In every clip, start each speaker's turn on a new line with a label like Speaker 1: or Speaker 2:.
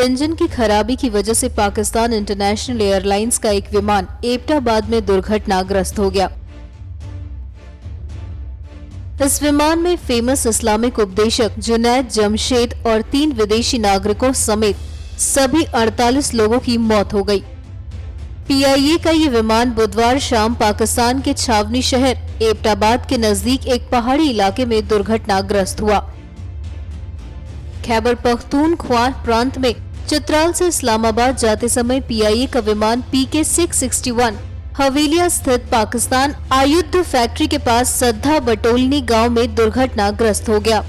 Speaker 1: Engine की खराबी की वजह से पाकिस्तान इंटरनेशनल एयरलाइंस का एक विमान एबटाबाद में दुर्घटनाग्रस्त हो गया। इस विमान में फेमस इस्लामिक उपदेशक जुनैद जमशेद और 3 विदेशी नागरिकों समेत सभी 48 लोगों की मौत हो गई। PIA का ये विमान बुधवार शाम पाकिस्तान के छावनी शहर एबटाबाद के नजदीक एक पहाड़ी इलाके में दुर्घटनाग्रस्त हुआ। खैबर पख्तूनख्वा प्रांत में चित्राल से इस्लामाबाद जाते समय PIA का विमान PK 661 हवेलिया स्थित पाकिस्तान आयुध फैक्ट्री के पास सद्धा बटोलनी गांव में दुर्घटनाग्रस्त हो गया।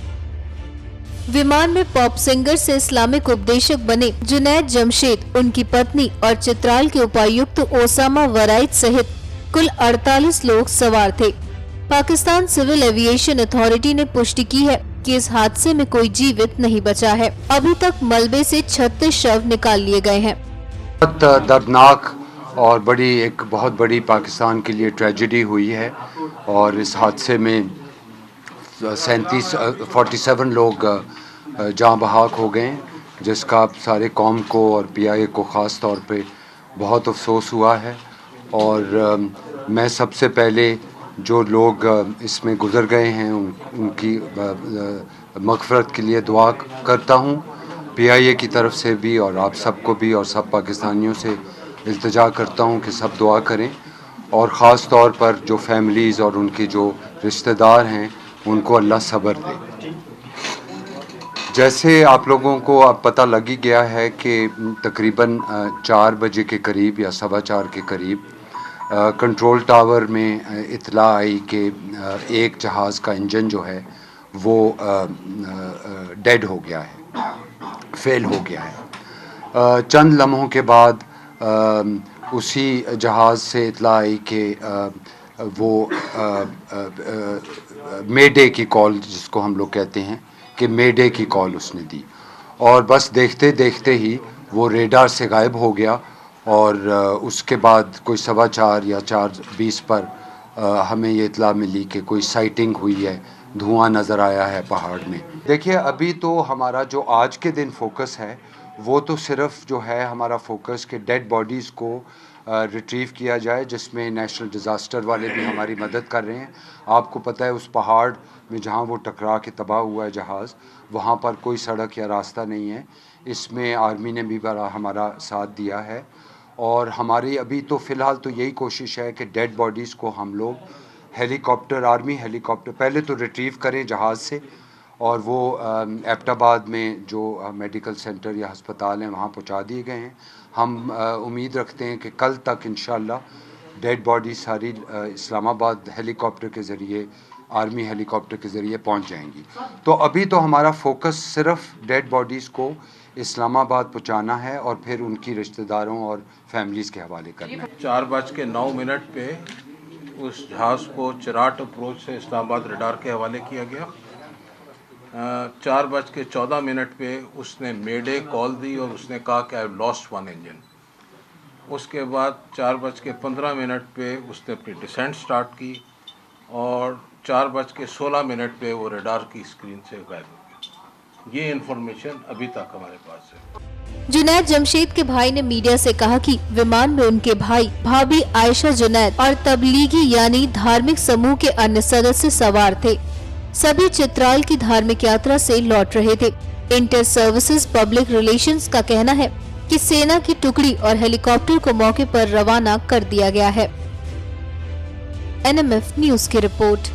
Speaker 1: विमान में पॉप सिंगर से इस्लामिक उपदेशक बने जुनैद जमशेद, उनकी पत्नी और चित्राल के उपायुक्त ओसामा वराइद सहित कुल 48 लोग सवार थे। पाकिस्तान सिविल एविएशन अथॉरिटी ने पुष्टि की है कि इस हादसे में कोई जीवित नहीं बचा है। अभी तक मलबे से 36 शव निकाल लिए गए हैं।
Speaker 2: बहुत दर्दनाक और बहुत बड़ी पाकिस्तान के लिए ट्रेजेडी हुई है और इस हादसे में 47 लोग जाँ बहाक हो गए, जिसका सारे कौम को और PIA को ख़ास तौर पे बहुत अफसोस हुआ है। और मैं सबसे पहले जो लोग इसमें गुज़र गए हैं उनकी मग़फ़िरत के लिए दुआ करता हूँ, PIA की तरफ से भी और आप सबको भी और सब पाकिस्तानियों से इल्तिजा करता हूँ कि सब दुआ करें और ख़ास तौर पर जो फैमिलीज़ और उनके जो रिश्तेदार हैं उनको अल्लाह सब्र दे। जैसे आप लोगों को अब पता लग ही गया है कि तकरीबन 4 बजे के करीब या 4:15 के करीब कंट्रोल टावर में इत्तला आई कि एक जहाज़ का इंजन जो है वो डेड हो गया है, फेल हो गया है। चंद लम्हों के बाद उसी जहाज़ से इत्तला आई कि वो मेडे की कॉल, जिसको हम लोग कहते हैं कि मेडे की कॉल उसने दी और बस देखते देखते ही वो रेडार से गायब हो गया। और उसके बाद कोई 4:15 या 4:20 पर हमें ये इत्तला मिली कि कोई साइटिंग हुई है, धुआं नज़र आया है पहाड़ में। देखिए, अभी तो हमारा जो आज के दिन फोकस है वो तो सिर्फ जो है हमारा फोकस कि डेड बॉडीज़ को रिट्रीव किया जाए, जिसमें नेशनल डिज़ास्टर वाले भी हमारी मदद कर रहे हैं। आपको पता है उस पहाड़ में जहाँ वो टकरा के तबाह हुआ है जहाज़, वहाँ पर कोई सड़क या रास्ता नहीं है। इसमें आर्मी ने भी बड़ा हमारा साथ दिया है और हमारी अभी तो फ़िलहाल तो यही कोशिश है कि डेड बॉडीज़ को हम लोग हेलीकॉप्टर, आर्मी हेलीकॉप्टर पहले तो रिट्रीव करें जहाज़ से और वो एबटाबाद में जो मेडिकल सेंटर या अस्पताल हैं वहाँ पहुँचा दिए गए हैं। हम उम्मीद रखते हैं कि कल तक इंशाअल्लाह डेड बॉडी सारी इस्लामाबाद हेलीकॉप्टर के ज़रिए, आर्मी हेलीकॉप्टर के ज़रिए पहुँच जाएंगी। तो अभी तो हमारा फोकस सिर्फ डेड बॉडीज़ को इस्लामाबाद पहुँचाना है और फिर उनकी रिश्तेदारों और फैमिलीज़ के हवाले करना है।
Speaker 3: 4:09 पे उस जहाज़ को चिराट अप्रोच से इस्लामाबाद रडार के हवाले किया गया। 4:14 पे उसने मेडे कॉल दी और उसने कहा कि आई हैव लॉस्ट 1 इंजन। उसके बाद 4:15 पे उसने अपनी डिसेंट स्टार्ट की और 4:16 पे वो रडार की स्क्रीन से गायब हो गया। ये इन्फॉर्मेशन अभी तक हमारे पास है।
Speaker 1: जुनैद जमशेद के भाई ने मीडिया से कहा कि विमान में उनके भाई, भाभी आयशा जुनैद और तबलीगी यानी धार्मिक समूह के अन्य सदस्य सवार थे। सभी चित्राल की धार्मिक यात्रा से लौट रहे थे। इंटर सर्विसेज पब्लिक रिलेशंस का कहना है कि सेना की टुकड़ी और हेलीकॉप्टर को मौके पर रवाना कर दिया गया है। NMF न्यूज की रिपोर्ट।